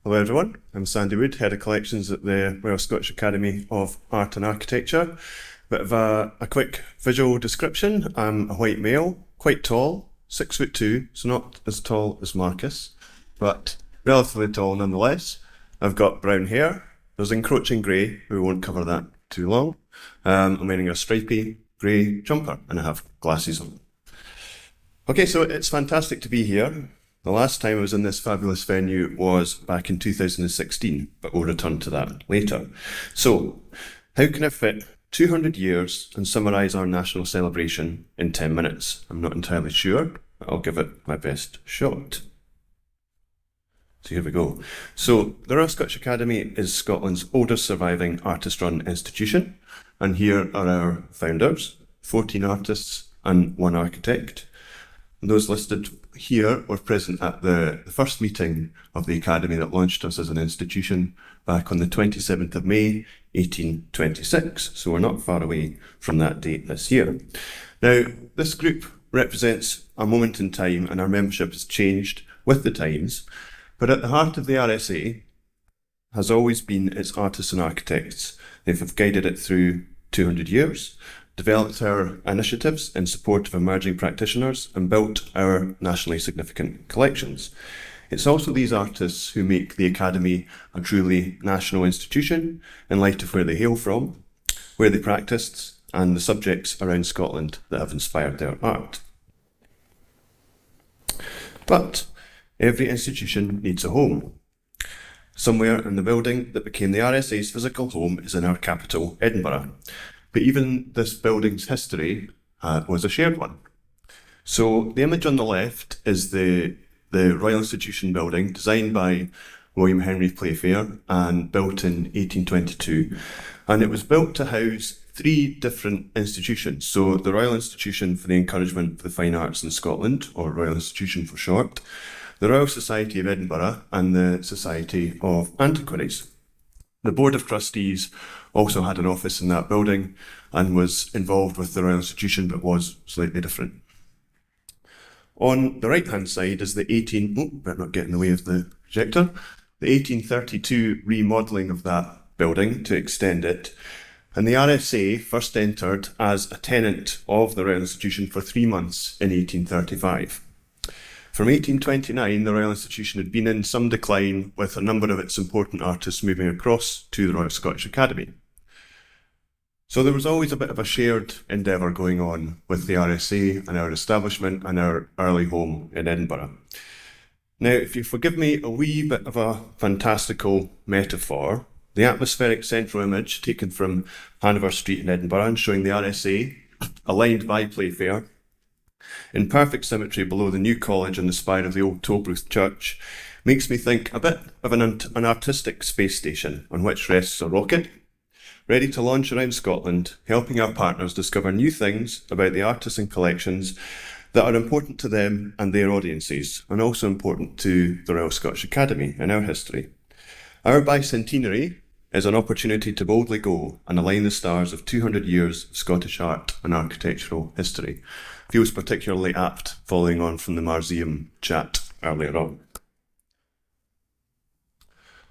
Hello everyone, I'm Sandy Wood, Head of Collections at the Royal Scottish Academy of Art and Architecture. Bit of a quick visual description. I'm a white male, quite tall, 6'2", so not as tall as Marcus, but relatively tall nonetheless. I've got brown hair, there's encroaching grey, we won't cover that too long. I'm wearing a stripy grey jumper and I have glasses on. Okay, so it's fantastic to be here. The last time I was in this fabulous venue was back in 2016, but we'll return to that later. So, how can I fit 200 years and summarise our national celebration in 10 minutes? I'm not entirely sure, but I'll give it my best shot. So here we go. So, the Royal Scottish Academy is Scotland's oldest surviving artist-run institution, and here are our founders, 14 artists and 1 architect. Those listed here were present at the first meeting of the Academy that launched us as an institution back on the 27th of May, 1826. So we're not far away from that date this year. Now, this group represents a moment in time and our membership has changed with the times. But at the heart of the RSA has always been its artists and architects. They have guided it through 200 years. Developed our initiatives in support of emerging practitioners and built our nationally significant collections. It's also these artists who make the Academy a truly national institution in light of where they hail from, where they practiced, and the subjects around Scotland that have inspired their art. But every institution needs a home. Somewhere in the building that became the RSA's physical home is in our capital, Edinburgh. But even this building's history was a shared one. So the image on the left is the Royal Institution building, designed by William Henry Playfair and built in 1822. And it was built to house 3 different institutions. So the Royal Institution for the Encouragement of the Fine Arts in Scotland, or Royal Institution for short, the Royal Society of Edinburgh, and the Society of Antiquaries. The Board of Trustees also had an office in that building and was involved with the Royal Institution, but was slightly different. On the right-hand side is the better not get in the way of the projector, the 1832 remodelling of that building to extend it. And the RSA first entered as a tenant of the Royal Institution for 3 months in 1835. From 1829, the Royal Institution had been in some decline, with a number of its important artists moving across to the Royal Scottish Academy. So there was always a bit of a shared endeavour going on with the RSA and our establishment and our early home in Edinburgh. Now, if you forgive me a wee bit of a fantastical metaphor, the atmospheric central image taken from Hanover Street in Edinburgh and showing the RSA, aligned by Playfair, in perfect symmetry below the new college and the spire of the old Tolbooth Church, makes me think a bit of an artistic space station on which rests a rocket, ready to launch around Scotland, helping our partners discover new things about the artists and collections that are important to them and their audiences, and also important to the Royal Scottish Academy in our history. Our Bicentenary is an opportunity to boldly go and align the stars of 200 years of Scottish art and architectural history. Feels particularly apt following on from the Marseum chat earlier on.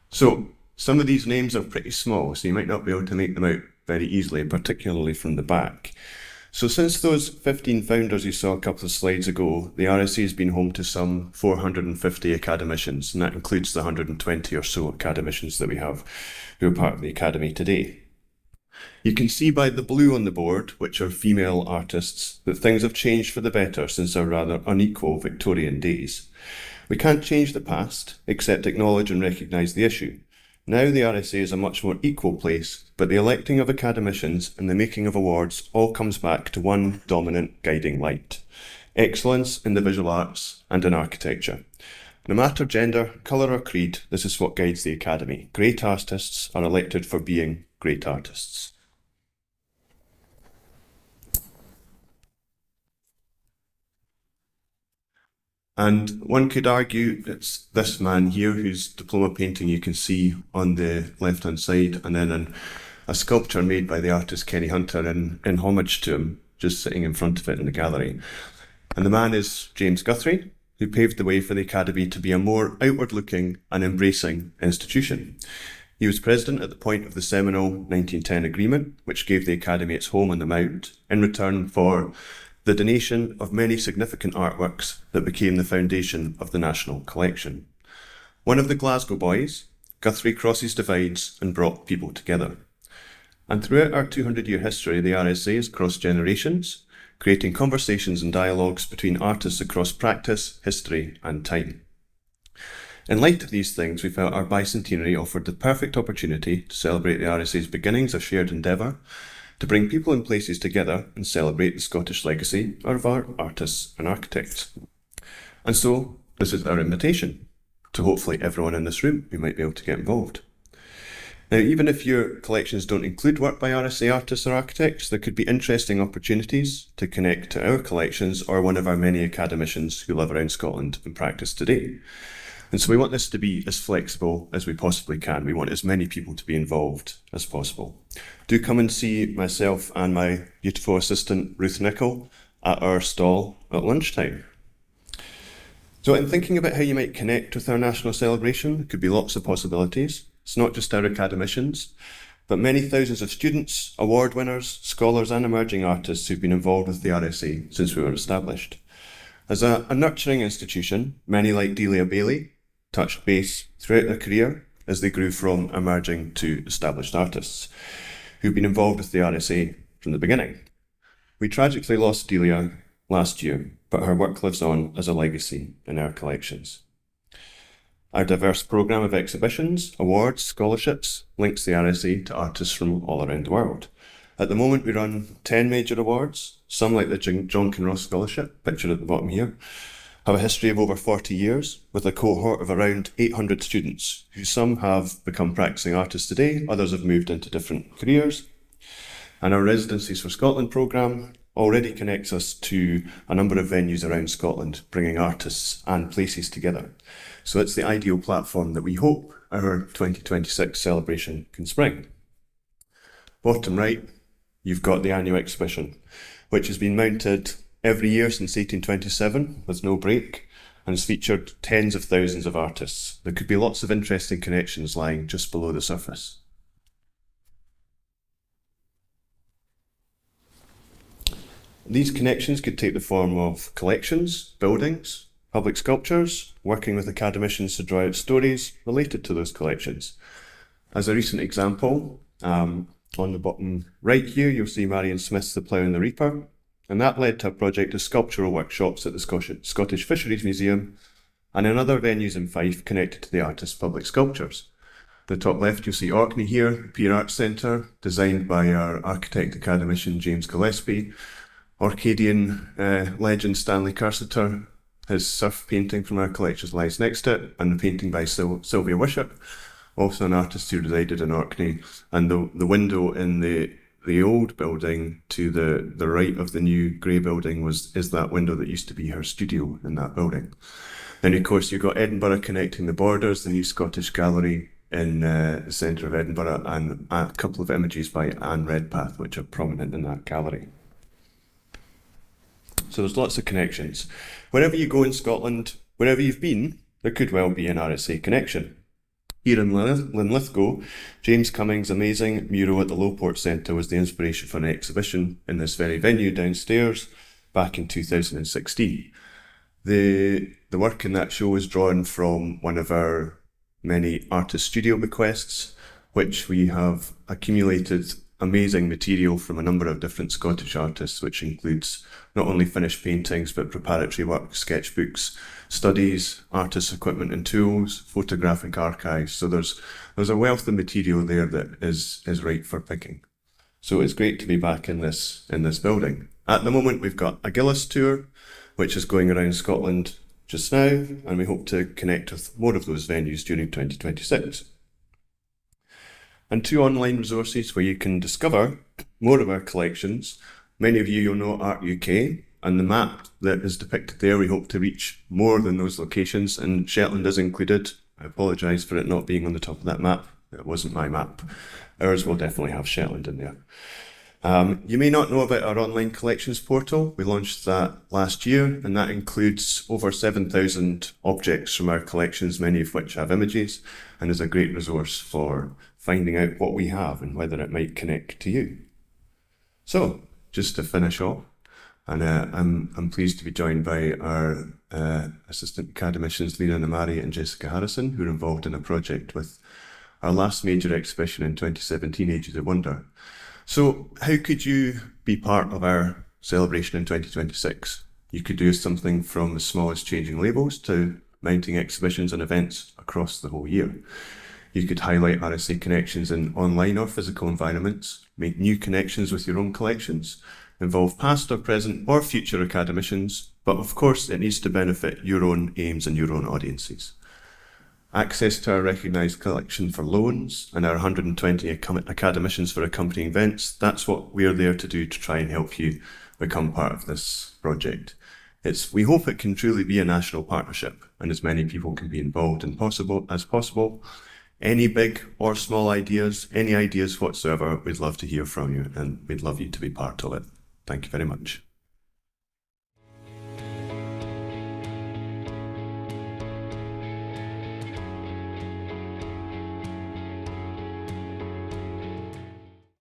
So, some of these names are pretty small, so you might not be able to make them out very easily, particularly from the back. So since those 15 founders you saw a couple of slides ago, the RSA has been home to some 450 academicians, and that includes the 120 or so academicians that we have who are part of the Academy today. You can see by the blue on the board, which are female artists, that things have changed for the better since our rather unequal Victorian days. We can't change the past, except acknowledge and recognise the issue. Now the RSA is a much more equal place, but the electing of academicians and the making of awards all comes back to one dominant guiding light: excellence in the visual arts and in architecture. No matter gender, colour or creed, this is what guides the Academy. Great artists are elected for being great artists. And one could argue it's this man here whose diploma painting you can see on the left-hand side, and then a sculpture made by the artist Kenny Hunter in homage to him, just sitting in front of it in the gallery. And the man is James Guthrie, who paved the way for the Academy to be a more outward-looking and embracing institution. He was president at the point of the seminal 1910 agreement, which gave the Academy its home on the Mount, in return for the donation of many significant artworks that became the foundation of the National Collection. One of the Glasgow boys, Guthrie crosses divides and brought people together. And throughout our 200-year history, the RSAs crossed generations, creating conversations and dialogues between artists across practice, history, and time. In light of these things, we felt our Bicentenary offered the perfect opportunity to celebrate the RSA's beginnings, a shared endeavour, to bring people and places together and celebrate the Scottish legacy of our artists and architects. And so, this is our invitation to hopefully everyone in this room who might be able to get involved. Now, even if your collections don't include work by RSA artists or architects, there could be interesting opportunities to connect to our collections or one of our many academicians who live around Scotland and practice today. And so we want this to be as flexible as we possibly can. We want as many people to be involved as possible. Do come and see myself and my beautiful assistant, Ruth Nichol, at our stall at lunchtime. So in thinking about how you might connect with our national celebration, there could be lots of possibilities. It's not just our academicians, but many thousands of students, award winners, scholars and emerging artists who've been involved with the RSA since we were established. As a nurturing institution, many like Delia Bailey touched base throughout their career as they grew from emerging to established artists who've been involved with the RSA from the beginning. We tragically lost Delia last year, but her work lives on as a legacy in our collections. Our diverse programme of exhibitions, awards, scholarships links the RSA to artists from all around the world. At the moment, we run 10 major awards, some like the John Kinross Scholarship, pictured at the bottom here, have a history of over 40 years, with a cohort of around 800 students, who some have become practising artists today, others have moved into different careers. And our Residencies for Scotland programme already connects us to a number of venues around Scotland, bringing artists and places together. So it's the ideal platform that we hope our 2026 celebration can spring. Bottom right, you've got the annual exhibition, which has been mounted every year since 1827 with no break, and has featured tens of thousands of artists. There could be lots of interesting connections lying just below the surface. These connections could take the form of collections, buildings, public sculptures, working with academicians to draw out stories related to those collections. As a recent example, on the bottom right here, you'll see Marion Smith's The Plough and the Reaper, and that led to a project of sculptural workshops at the Scottish Fisheries Museum and in other venues in Fife connected to the artist's public sculptures. The top left, you'll see Orkney here, the Pier Arts Centre, designed by our architect academician James Gillespie. Orcadian legend Stanley Cursiter, his surf painting from our collections lies next to it, and the painting by Sylvia Wishart, also an artist who resided in Orkney. And the window in the old building to the right of the new grey building is that window that used to be her studio in that building. Then of course you've got Edinburgh connecting the borders, the new Scottish Gallery in the centre of Edinburgh, and a couple of images by Anne Redpath which are prominent in that gallery. So there's lots of connections. Wherever you go in Scotland, wherever you've been, there could well be an RSA connection. Here in Linlithgow, James Cummings' amazing mural at the Lowport Centre was the inspiration for an exhibition in this very venue downstairs back in 2016. The work in that show was drawn from one of our many artist studio bequests, which we have accumulated amazing material from a number of different Scottish artists, which includes not only finished paintings, but preparatory work, sketchbooks, studies, artists' equipment and tools, photographic archives. So there's a wealth of material there that is ripe for picking. So it's great to be back in this building. At the moment, we've got a Gillis tour, which is going around Scotland just now, and we hope to connect with more of those venues during 2026. And 2 online resources where you can discover more of our collections. Many of you'll know Art UK, and the map that is depicted there, we hope to reach more than those locations, and Shetland is included. I apologise for it not being on the top of that map. It wasn't my map. Ours will definitely have Shetland in there. You may not know about our online collections portal. We launched that last year, and that includes over 7,000 objects from our collections, many of which have images, and is a great resource for finding out what we have and whether it might connect to you. So, just to finish off, and I'm pleased to be joined by our Assistant Academicians, Lena Namari and Jessica Harrison, who are involved in a project with our last major exhibition in 2017, Ages of Wonder. So how could you be part of our celebration in 2026? You could do something from as small as changing labels to mounting exhibitions and events across the whole year. You could highlight RSA connections in online or physical environments, make new connections with your own collections, involve past or present or future academicians, but of course it needs to benefit your own aims and your own audiences. Access to our recognised collection for loans and our 120 academicians for accompanying events, that's what we're there to do to try and help you become part of this project. We hope it can truly be a national partnership and as many people can be involved as possible. Any big or small ideas, any ideas whatsoever, we'd love to hear from you and we'd love you to be part of it. Thank you very much.